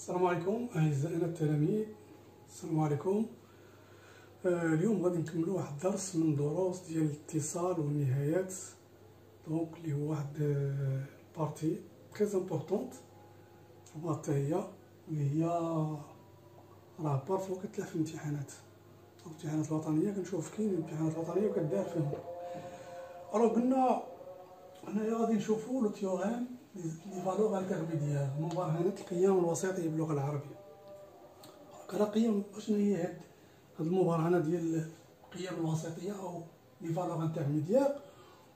السلام عليكم أعزائنا التلاميذ. السلام عليكم. اليوم غادي نكملوا واحد الدرس من دروس ديال الاتصال والنهايات، دونك اللي هو واحد بارتي تري امبورطونط حتى هي اللي هي راه بارفو كتلعب في الامتحانات الوطنيه. كنشوف كاين الامتحانات الوطنيه وكدار فيهم. قلنا هنايا غادي نشوفوا لو تيوريم لي فالور انترميديير، مبرهنات القيم الوسيطيه باللغه العربيه. راه قيم شنو هي هاد المبرهنه ديال القيم الوسيطيه او لي فالور انترميديير؟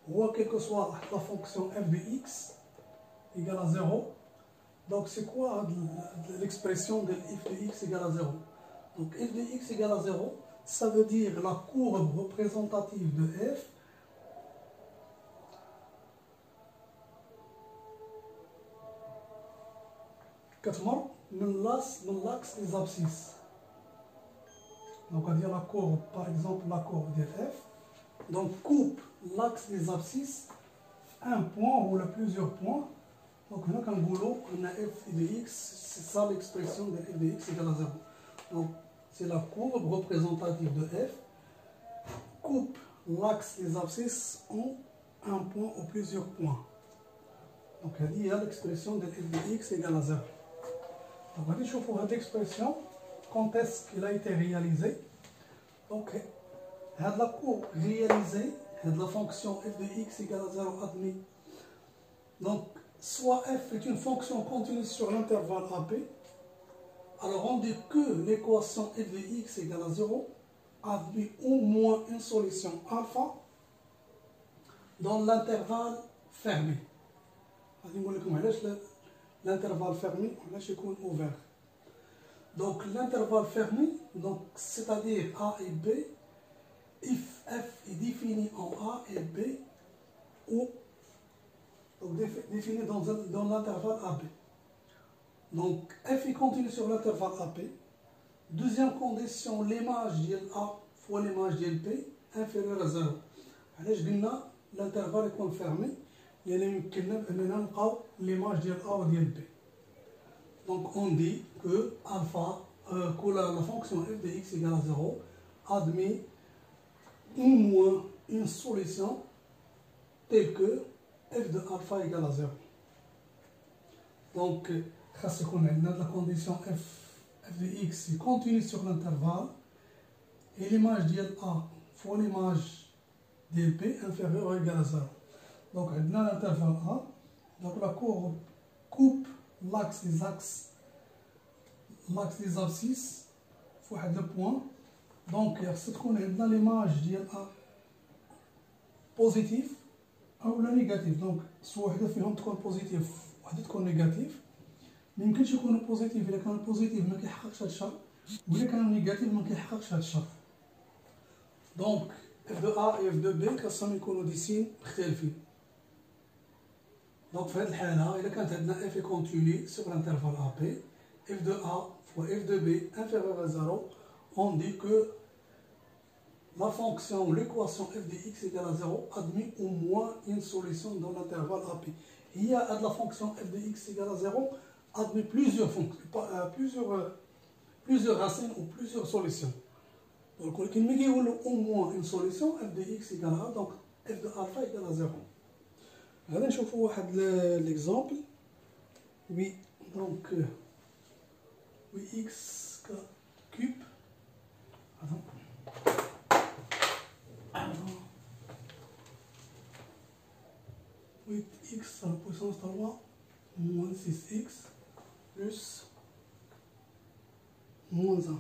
هو كيلكو سوا واحد لا فونكسيون اف دو اكس ايكال زيرو. دونك سي كوا هاد ليكسبرسيون ديال اف دو اكس ايكال زيرو؟ دونك اف دو اكس ايكال زيرو ça veut dire la courbe représentative de f كتمر من لاكس لي زابسيس. دونك هادي لا كورب باغ اكزومبل لا كورب ديال اف، دونك كوب لاكس لي زابسيس في ان بوين ولا بليزيور بوين. دونك هنا كنقولوا ان اف دو اكس سي سا ليكسبرسيون ديال اف دو اكس ايكال زيرو. دونك سي لا كورب représentative de f coupe l'axe des abscisses en un point ou plusieurs points. Donc هذه هي l'expression de f de x égale à 0. Donc غادي نشوفوا هاد l'expression quand est-ce qu'il a été réalisé. Donc هاد la courbe réalisée, هاد la fonction f de x égale à 0 admis. Donc soit f est une fonction continue sur l'intervalle AB, alors on dit que l'équation f de x égale à 0 admet au moins une solution alpha dans l'intervalle fermé. غادي نقول لكم علاش l'intervalle fermé علاش يكون ouvert. Donc l'intervalle fermé, donc c'est-à-dire a et b, if f est défini en a et b ou donc défini dans l'intervalle AB. Donc f est continu sur l'intervalle AB. Deuxième condition, l'image de A fois l'image de B inférieure à 0. علاش قلنا l'intervalle يكون fermé؟ لأن يمكننا بأننا نلقاو l'image ديال A و ديال B. Donc on dit que alpha que la fonction f de x égale à 0 admet au moins une solution telle que f de alpha égale à 0. Donc خاص يكون عندنا la condition f de x est continue sur l'intervalle et l'image de A fois l'image de B inférieure ou égale à 0. Donc on a l'intervalle A, donc la courbe coupe l'axe des abscisses pour le point. Donc on a l'image de A positive ou la négative. Donc soit واحدة فيهم تكون positive وواحدة تكون négative. ما يمكنش يكونوا بوزيتيف الا كان بوزيتيف ما كيحققش هذا الشرط، ولا كان نيجاتيف ما كيحققش هذا الشرط. دونك اف دو ا و اف دو بي خاصهم يكونوا دي سين مختلفين. دونك في هذه الحاله الا كانت عندنا اف كونتيني سور انترفال ا بي اف دو ا فوا اف دو بي انفيريور à 0 on dit que la fonction l'équation f de x égale à 0 admet au moins une solution dans l'intervalle ap. هي هاد la fonction f de x égale à 0 admet plusieurs racines ou plusieurs solutions. Donc, quand on dit au moins une solution, f de x égale à 1, donc f de alpha égale à 0. On va voir l'exemple. Oui, donc 8x cube. Attends. 8x à la puissance 3 moins 6x plus moins 1.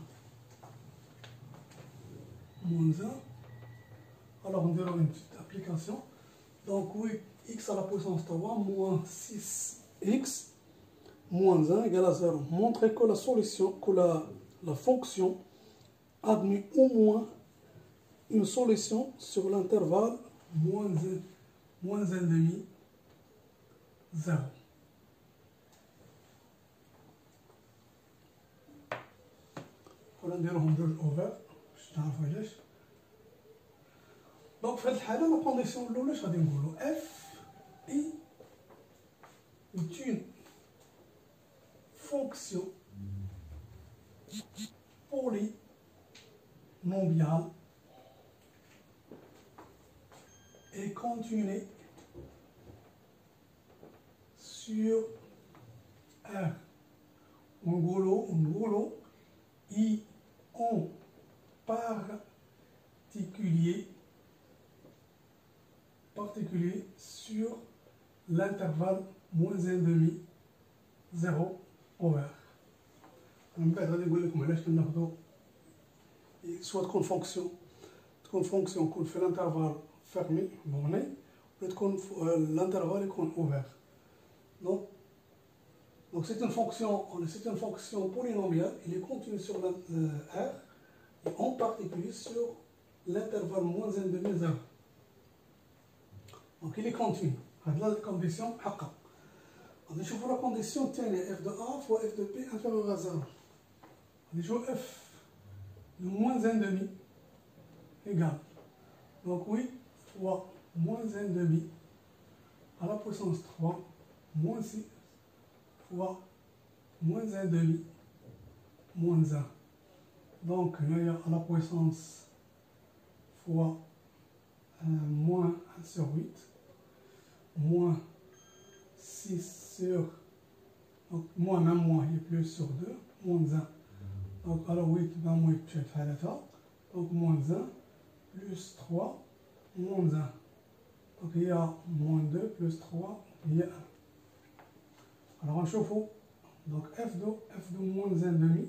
Alors on dira une petite application. Donc 8x à la puissance 3 moins 6x moins 1 égale à 0. Montrer que la solution, que la fonction admet au moins une solution sur l'intervalle moins 1,5 0. ولا نديروهم جوج اوفر باش نعرفوا علاش. دونك في هاد الحاله لا كونديسيون الاولى اش غادي نقولوا اف اي est une fonction sur R. ونقولوا I en particulier sur l'intervalle moins 1/2 0 over. من بعد غادي نقول لكم علاش كناخذوا سواء تكون فونكسيون تكون في الانترفال فيرمي بورني ولا تكون الانترفال يكون اوفر. Donc c'est une fonction polynomiale, il est continu sur R et en particulier sur l'intervalle moins 1/2 0. Donc il est continu. هذه la condition حقا. غادي نشوفوا la condition الثانية f de a fois f de p inférieur à 0. غادي نشوفوا f de moins 1/2 égale donc 8 fois moins 1/2 à la puissance 3 moins 6 fois moins 1/2 moins 1. Donc, il y a à la puissance fois moins 1 sur 8, moins 6 sur, donc moins même moins, il est plus sur 2, moins 1. Donc, alors 8, ben 8, je vais faire ça. Donc, moins 1, plus 3, moins 1. Donc, il y a moins 2, plus 3, il y a 1. Alors, on chauffe. Donc, f de moins 1/2,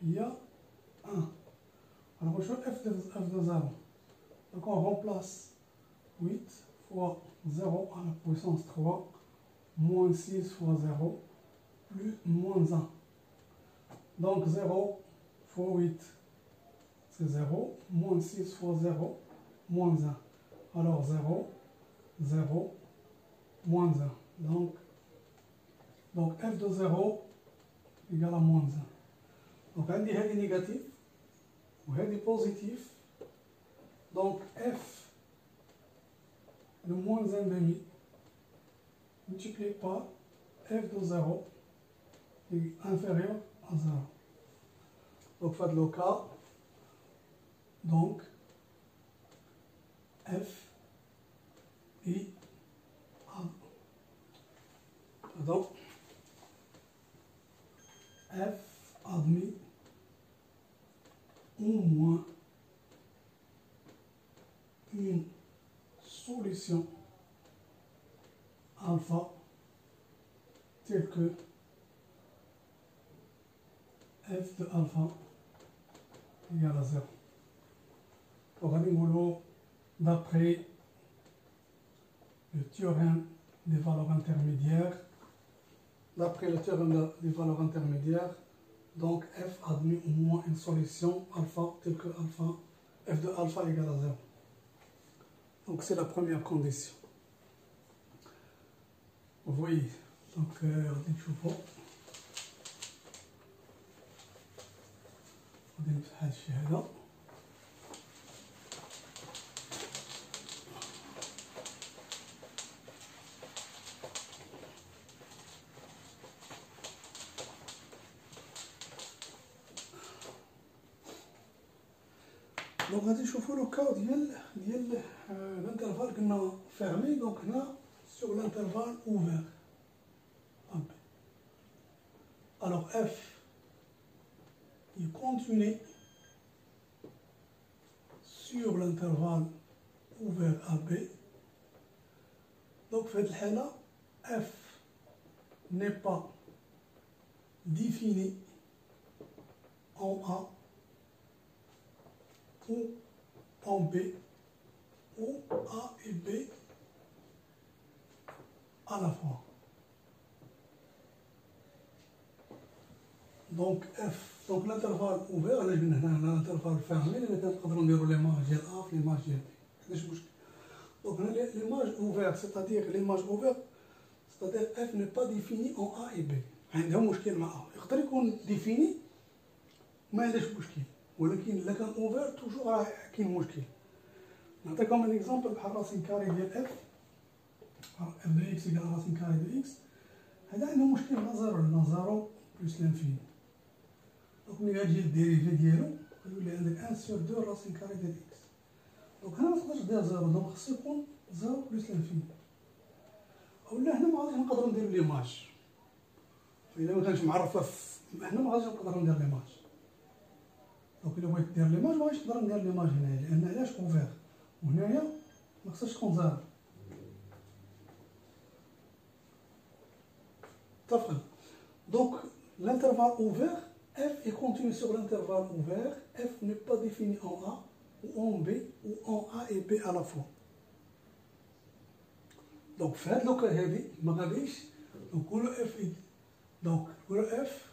il y a 1. Alors, on chauffe f de 0. Donc, on remplace 8 fois 0 à la puissance 3, moins 6 fois 0, plus moins 1. Donc, 0 fois 8, c'est 0, moins 6 fois 0, moins 1. Alors, 0, 0, moins 1. Donc f de 0 égale à moins 1. Donc عندي هذه négatif وهذه positif. Donc f de moins 1/2 multiplié par f de 0 est inférieur à 0. Donc faites le cas. Donc f est pardon, f admet au moins une solution alpha telle que f de alpha égale à 0. Donc, d'après le théorème des valeurs intermédiaires, donc f admet au moins une solution alpha telle que alpha, f de alpha égale à 0. Donc c'est la première condition. Vous voyez, donc غادي نشوفوا غادي نفتح هذا الشيء هذا. Donc غادي نشوفوا لو كاو ديال الانترفال كنا فيرمي. دونك هنا sur l'intervalle ouvert. Alors f est continu sur l'intervalle ouvert AB. Donc في هذه الحالة f n'est pas défini en A ou en B ou A et B à la fois. Donc f, donc l'intervalle ouvert, على جبنا هنا l'intervalle fermé اللي كنقدروا نديروا ليماج ديال A في ليماج ديال B، ماشي مشكل. Donc هنا ليماج ouvert c'est-à-dire ليماج ouvert c'est-à-dire f n'est pas défini en A et B. عندها مشكل مع A، يقدر يكون défini ما عندهاش مشكل، ولكن إلا كان ouvert توجور راه كاين مشكل. نعطيكم un exemple بحال راسين كاري ديال f. f de x égale racine carrée de x. هذا عنده مشكل مع 0 لأن 0 بلس لانفيني. دونك ملي غتجي الديريفي ديالو غيولي عندك 1 sur 2 راسين كاري ديال x. دونك هنا متقدرش دير 0، دونك خصو يكون 0 بلس لانفيني. ولا هنا ما غاديش نقدروا نديروا ليماج، الا ما كانش معرفه هنا ما غاديش نقدروا ندير ليماج. دونك الا بغيت دير ليماج ما غاديش نقدر ندير ليماج هنايا، لان علاش اوفير وهنايا ما خصهاش تكون زيرو. اتفقنا. دونك l'intervalle ouvert f est continu sur l'intervalle ouvert, f n'est pas défini en a ou en b ou en a et b à la fois. دونك في هاد الوقت هادي ما غاديش نقولوا اف اي، دونك نقولوا اف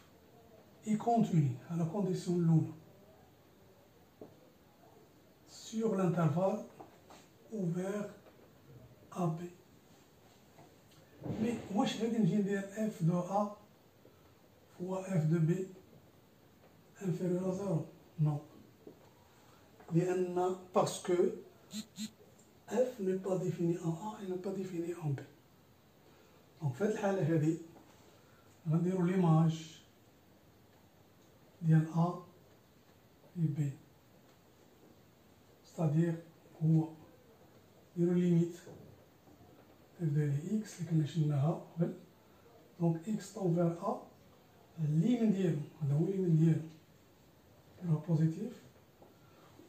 اي كونتيني على كونديسيون الاولى sur l'intervalle ouvert a b. مي واش غادي نجي ندير اف دو ا fois f de b inférieur à 0؟ Non. لأن parce que f n'est pas défini en a et n'est pas défini en b. Donc في هذه الحالة هذه غنديرو ليماج ديال a et b، c'est-à-dire هو نديرو ليميت f de x اللي كنا شلناها قبل. دونك x tend vers a، الليمين ديالو هذا هو الليمين ديالو نديروها بوزيتيف،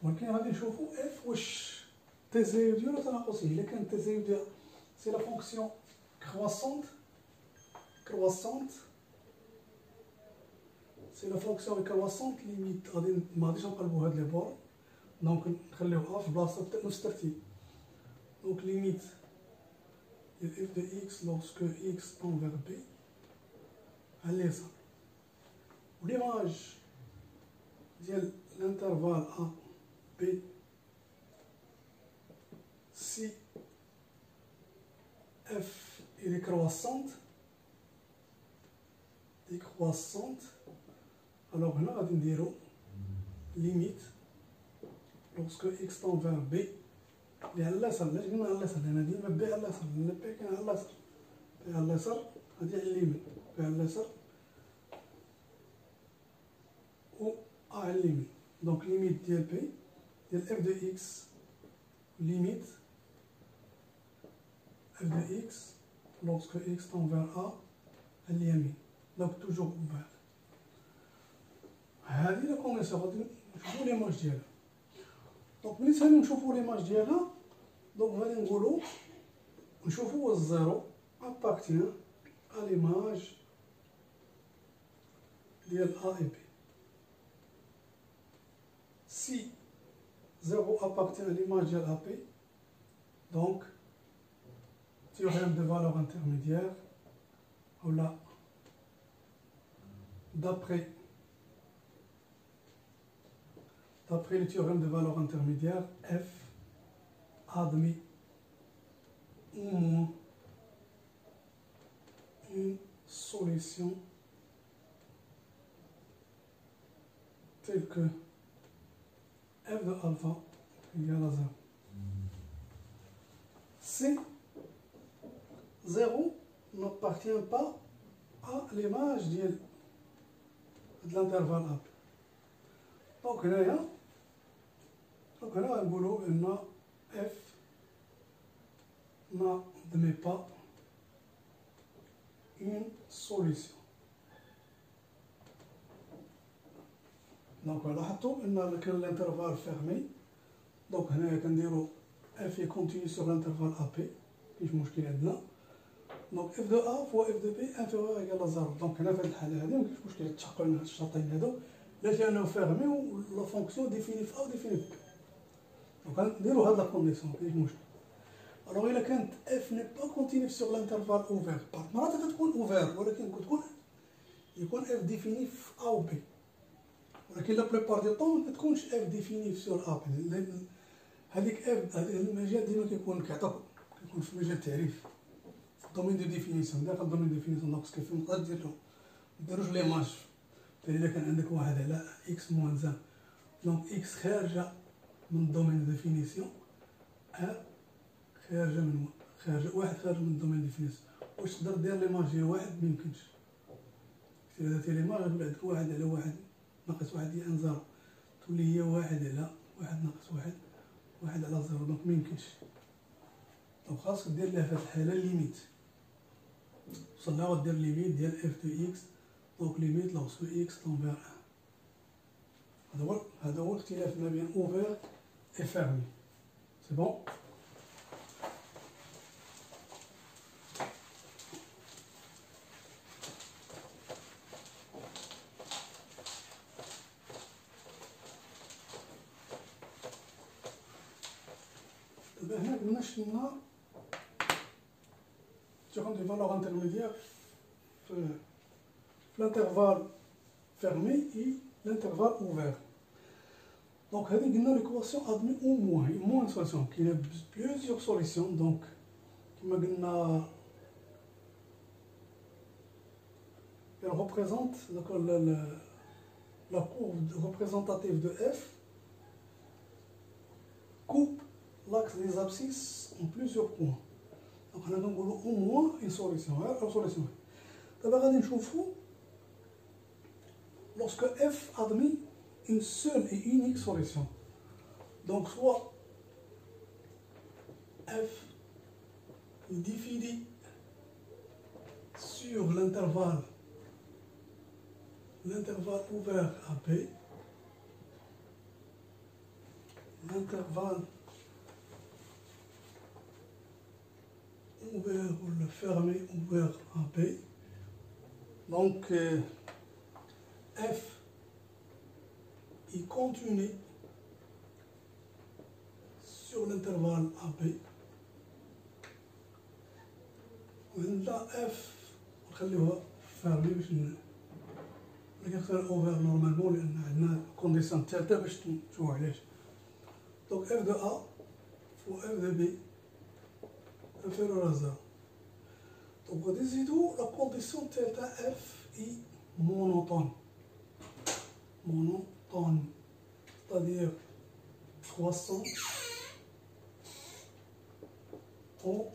ولكن غادي نشوفو اف واش تزايدية ولا تناقصية. إلا كانت تزايدية سي لا فونكسيون كرواسونت سي لا فونكسيون كرواسونت ليميت غادي ما غاديش نقلبو هاد لي بور، دونك نخليوها في بلاصة نفس الترتيب. دونك ليميت ديال اف دو اكس لوغسكو اكس طون فيغ بي على اليسار، وليماج ديال l'intervalle a b si f est décroissante, alors هنا غادي نديرو limite lorsque x tend vers b اللي على اليسار. علاش قلنا على اليسار؟ لأن ديما بي على اليسار، لأن بي كاين على اليسار، بي على اليسار غادي على اليمين، بي على اليسار و a على اليمين. دونك ليميت ديال بي ديال اف دو اكس ليميت اف دو اكس لوغسكو اكس طون فيغ ا على اليمين، دونك توجور اوفير. هادي لا كونديسيون غادي نشوفو ليماج ديالها. دونك ملي ثاني نشوفو ليماج ديالها، دونك غادي نقولو نشوفو واش الزيرو ابارتيان ا ليماج ديال ا اي بي. Si 0 appartient à l'image de AP, donc théorème de valeur intermédiaire, ou là, d'après le théorème de valeur intermédiaire, F admet au moins une solution telle que f de alpha égale à 0. Si 0 n'appartient pas à l'image de l'intervalle A. Donc là, نقولوا ان f n'admet pas une solution. دونك لاحظتوا ان كان الانترفال فيرمي، دونك هنايا كنديروا اف اي كونتيني سور الانترفال ا بي، مكاينش مشكل عندنا. دونك اف دو ا فوا اف دو بي انفيريور ايكال زيرو. دونك هنا في هذه الحاله هذه مكاينش مشكل تحققوا لنا هاد الشرطين هادو، لا كانوا فيرمي و لا فونكسيون ديفيني في ا و ديفيني في بي. دونك نديروا هاد لا كونديسيون مكاينش مشكل. الوغ الا كانت اف ني با كونتيني سور الانترفال اوفير، بعض المرات غتكون اوفير ولكن يكون اف ديفيني في ا و بي، ولكن لا بلوبار دي طون متكونش اف ديفيني سور ا بي. هذيك اف هذا المجال ديما كيكون كيعطيك كيكون في مجال التعريف، في الدومين دو ديفينيسيون. داخل الدومين دو ديفينيسيون دونك كيف نقدر دير له مديروش ليماج. الا كان عندك واحد على اكس موان زان، دونك اكس خارجه من الدومين دو ديفينيسيون، ا خارجه واحد خارج من الدومين دو ديفينيسيون. واش تقدر دير ليماج ديال واحد؟ ميمكنش. الا درتي ليماج غيولي عندك واحد على واحد ناقص واحد هي ان زيرو، تولي هي واحد على واحد ناقص واحد، واحد على زيرو، دونك ميمكنش. دونك خاصك دير لها في هاد الحالة ليميت. وصلنا غدير ليميت ديال اف دو اكس، دونك ليميت لوغسكو اكس تون فيغ ان. هذا هو الاختلاف ما بين اوفير اي فيرمي. سي بون. دابا هنا قلنا شلنا تيكون دي فالور انترميديير في l'intervalle fermé et l'intervalle ouvert. Donc, on a l'équation admis au moins une solution. Il y a plusieurs solutions. Donc, elle représente la courbe représentative de f coupe l'axe des abscisses en plusieurs points. Donc, on a au moins une solution. D'abord, on va lorsque f admet une seule et unique solution. Donc, soit f est défini sur l'intervalle ouvert à B, l'intervalle ouvert ou le fermé ouvert à B. Donc, f est continu sur l'intervalle AB. وهنا f نخليوها fermé باش نختار اوفر نورمالمون لان عندنا كونديسيون الثالثه باش نشوفوا علاش. دونك f de A فوا f de B inférieur à 0. Donc on décide la condition delta f est monotone. Monotone, c'est-à-dire croissant ou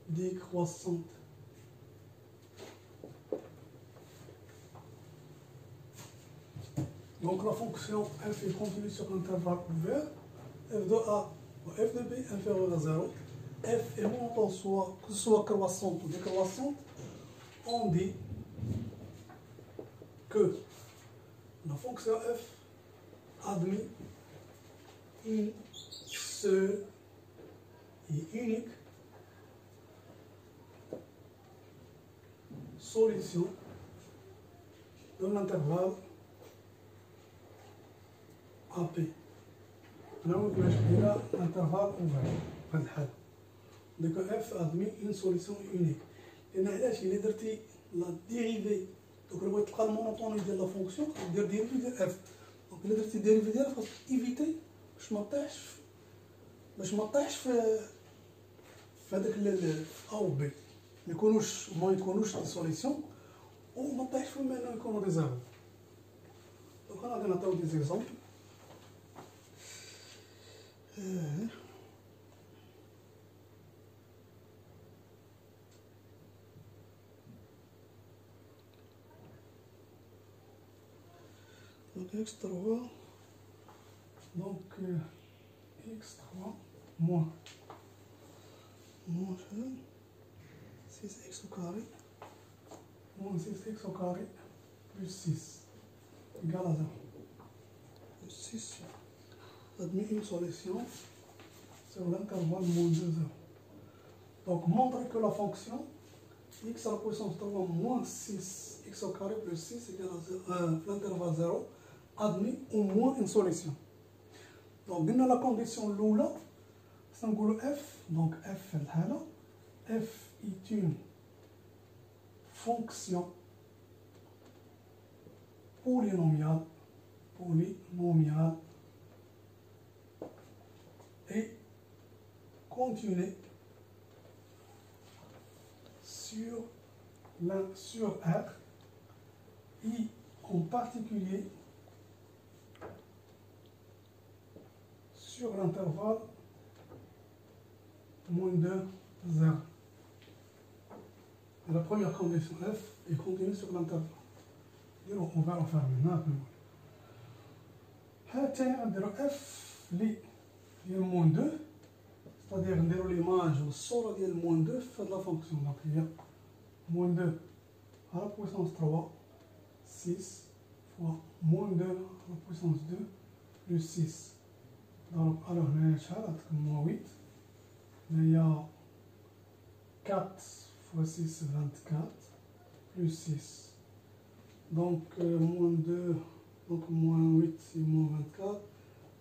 décroissante. Donc la fonction f est continue sur l'intervalle ouvert, f de A ou f de B inférieur à 0. F est monotone, que ce soit croissante ou décroissante, on dit que la fonction f admet une seule et unique solution de l'intervalle AP. نعود باش إلى l'intervalle ouvert في هذا الحال. Donc f admet une solution unique. لأن علاش إلا درتي لا ديريفي دونك بغيت تلقى المونوطوني ديال لا فونكسيون دير ديريفي ديال اف. دونك الا درتي ديريفي ديالها خاصك ايفيتي باش ما طيحش في هذاك ا و بي، ما يكونوش دي سوليسيون وما طيحش فيهم انه يكونوا دي زيرو. دونك انا غادي نعطيو دي زيكزامبل. Donc x3, donc x3 moins 6x au carré moins 6x au carré plus 6 égale à 0. Plus 6 admet une solution sur l'intervalle moins 2, 0. Donc montrer que la fonction x à la puissance 3 moins 6x au carré plus 6 égale à 0, l'intervalle 0 admet au moins une solution. Donc, dans la condition l'oula, c'est un f. Donc, f est une fonction polynomiale et continue sur R et en particulier sur l'intervalle moins 2, 0. Et la première condition f est continue sur l'intervalle. On va en faire maintenant. f est moins 2, c'est-à-dire l'image ou le sort de moins 2 fait de la fonction. Donc il y a moins 2 à la puissance 3, 6 fois moins 2 à la puissance 2 plus 6. Donc, alors, on a moins 8. Il y a 4 fois 6, 24, plus 6. Donc, moins 2, donc moins 8, c'est moins 24.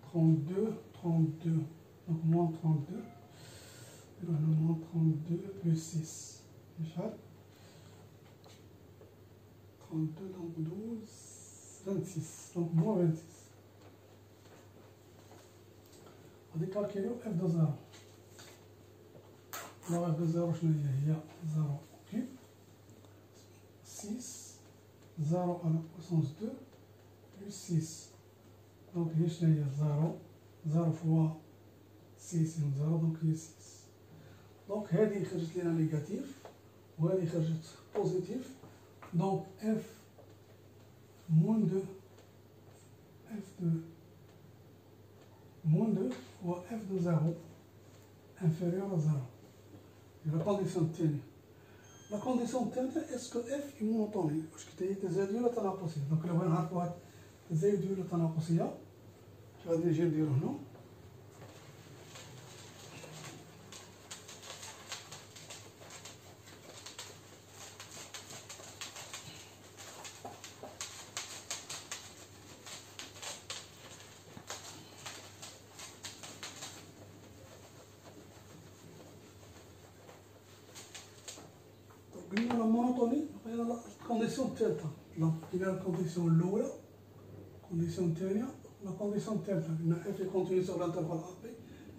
32, 32. Donc, moins 32. Et là, moins 32 plus 6. 32, donc 12, 26. Donc, moins 26. On va calculer f de 0. Alors, f de 0, il y a 0 au cube. 6, 0 à la puissance 2, plus 6. Donc, il y a 0. 0 fois 6, c'est 0, donc il y a 6. Donc, هذه خرجت لنا نيجاتيف وهذه خرجت بوزيتيف. Donc, f moins 2, moins 2 fois f de 0 inférieur à 0. Et la condition الثانية. La condition الثالثة est-ce que f est monotonique؟ واش هي تزايد ولا تناقصية؟ دونك لو بغينا نعرفوا هاد التزايد ولا التناقصية غادي نجي نديرو هنا. قلنا لا مونوتوني بقينا لا الكونديسيون الثالثة. دونك كاينة الكونديسيون الأولى، الكونديسيون الثانية، لا كونديسيون الثالثة. قلنا اف كونتيني سور لانترفال ا بي،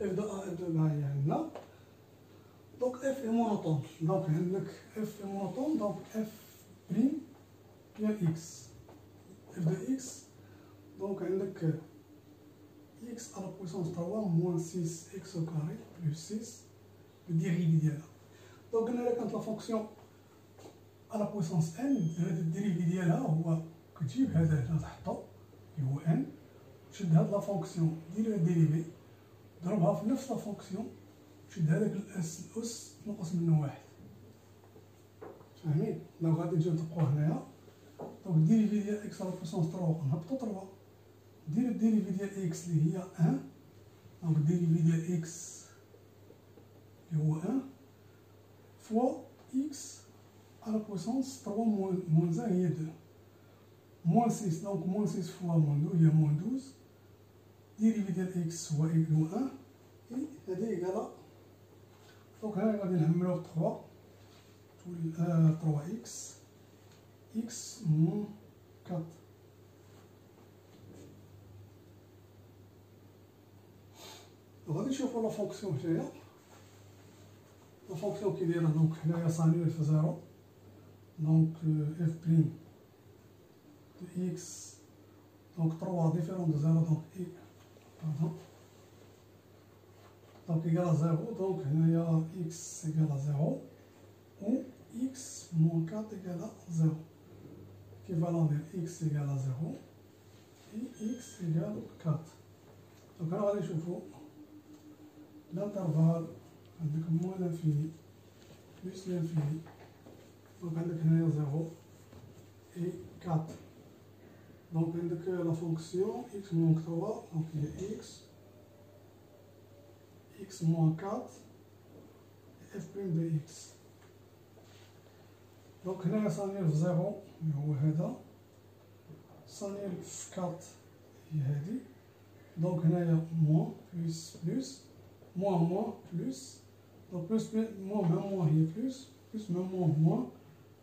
اف دو ا اف دو بي هي عندنا. دونك اف اي مونوتون. دونك عندك اف اي مونوتون، دونك اف بريم هي اكس. اف دو اكس دونك عندك اكس على بويسونس 3 موان 6 اكس او كاري بلس 6 بالديريفي ديالها. دونك قلنا الا كانت لا فونكسيون على بويسونس ان، هذا الديريفي ديالها هو كتجيب هذا هنا تحطو اللي هو ان، تشد هاد لا فونكسيون دير الديريفي ضربها في نفس لا فونكسيون، تشد هذاك الاس تنقص منه واحد. فاهمين؟ دونك غادي نجيو نطبقو هنايا. دونك الديريفي ديال اكس على بويسونس 3 نهبطو 3، دير الديريفي ديال اكس اللي هي 1، دونك الديريفي ديال اكس اللي هو 1 فوا اكس على بويسونس 3 موان 1 هي 2 موان 6. دونك موان 6 فوا موان 2 هي موان 12. ديريفي ديال اكس هو 1 اي هادي ايكالا. دونك هنا غادي نحملوها ب 3 تولي 3 اكس اكس موان 4. غادي نشوفو لا فونكسيون هنايا. لا فونكسيون كي دايره دونك هنايا سانيول في 0. دونك اف بريم دو اكس دونك 3 ديفيرون دو 0 دونك اي باردون دونك ايكالا 0. دونك هنايا اكس ايكالا 0 و اكس موان 4 ايكالا 0. كيفالون ديال اكس ايكالا 0 اي اكس ايكال 4. دونك هنا غادي نشوفو الانترفال عندك موان لانفيني بلس لانفيني. دونك عندك هنايا 0 اي 4. دونك عندك لا فونكسيون اكس موان 3 دونك هي اكس موان 4 اف بريم دو اكس. دونك هنايا صانيل في 0 اللي هو هذا، صانيل في 4 هي هادي. دونك هنايا موان بلس بلس موان موان بلس. دونك بلس موان مع موان هي بلس، بلس مع موان موان،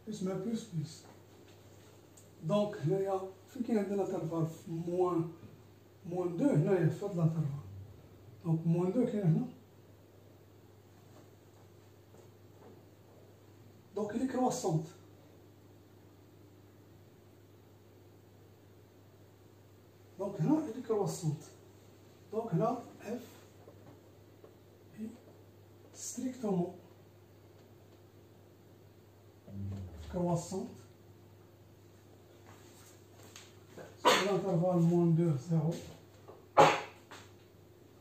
بلس مع بلس بلس. دونك هنايا فين كاين عندنا انترفال في موان 2 هنايا في هاد الانترفال. دونك موان 2 كاين هنا. دونك إلي كرواسونت. دونك هنا إلي كرواسونت. دونك هنا اف اي ستريكتومون كرواسونت sur l'intervalle moins 2, 0,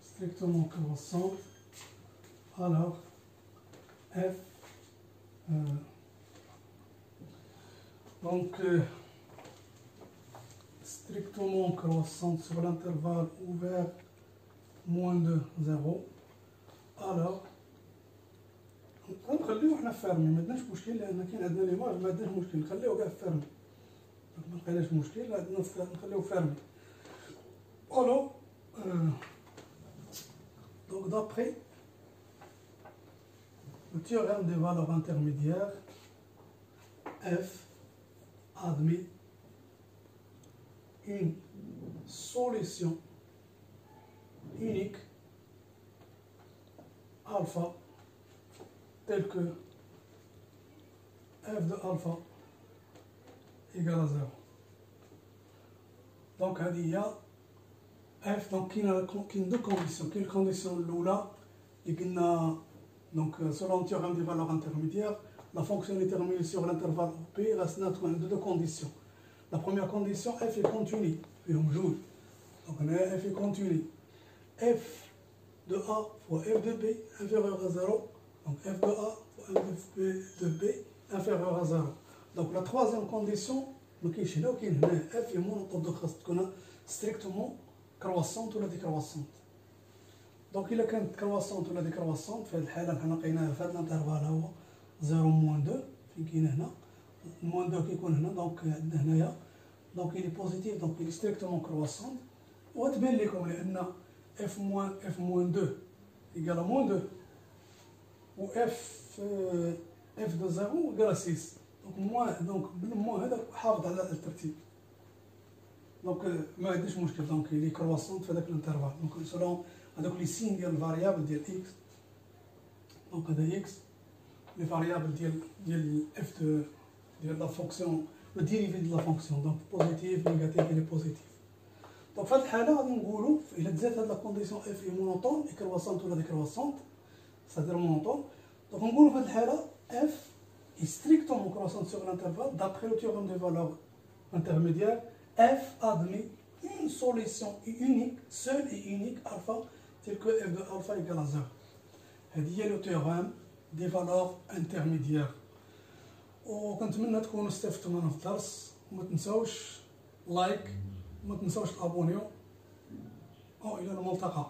strictement croissante. Alors, f Donc, strictement croissante sur l'intervalle ouvert moins de 0. Alors, نخليو حنا فيرمي، ما عندناش مشكل لان كاين عندنا ليماج ما عندناش مشكل نخليو كاع فيرمي، ما لقيناش مشكل عندنا نخليو فيرمي. Alors, donc d'après le théorème des valeurs intermédiaires, f admet une solution unique alpha telle que f de alpha égale à 0. Donc il y a f, donc il y a deux conditions. Quelle condition l'oula et donc selon le théorème des valeurs intermédiaires, la fonction déterminée sur l'intervalle P reste neutre de deux conditions. La première condition, f est continue, donc on a f est continue. F de A fois f de B inférieur à 0, donc f de A fois f de B inférieur à 0. Donc la troisième condition, f est monotone de strictement croissante ou décroissante. Donc il a كانت croissante ولا décroissante في هذه الحالة حنا لقيناها في هذا الانترفال هو 0 موان 2 فين كاين هنا موان 2 كيكون هنا دونك عندنا هنايا دونك il est positif donc il est strictement croissante وتبان لكم لأن f moins 2 égale à moins 2 و f de 0 égale à 6 donc بالموان هذا حافظ على الترتيب. دونك ما عنديش مشكل دونك لي كرواسونت في هذاك الانترفال دونك سولون هذوك لي سين ديال الفاريابل ديال اكس دونك هذا اكس لي فاريابل ديال اف ديال لا فونكسيون لو ديريفي ديال لا فونكسيون دونك بوزيتيف نيجاتيف لي بوزيتيف. دونك في هذه الحاله غادي نقولوا الا تزاد هاد لا كونديسيون اف اي مونوطون اي كرواسونت ولا ديكرواسونت سادير مونوطون دونك نقولوا في هذه الحاله اف اي ستريكتومون كرواسونت سور لانترفال دابري لو تيوريم دي فالور intermédiaire. F admet une solution unique, seule et unique alpha, telle que f de alpha égale à 0. هذه هي le théorème des valeurs intermédiaires. وكنتمنى تكونوا استفدتوا منه في الدرس وما تنساوش لايك وما تنساوش تابونيو. إلى الملتقى.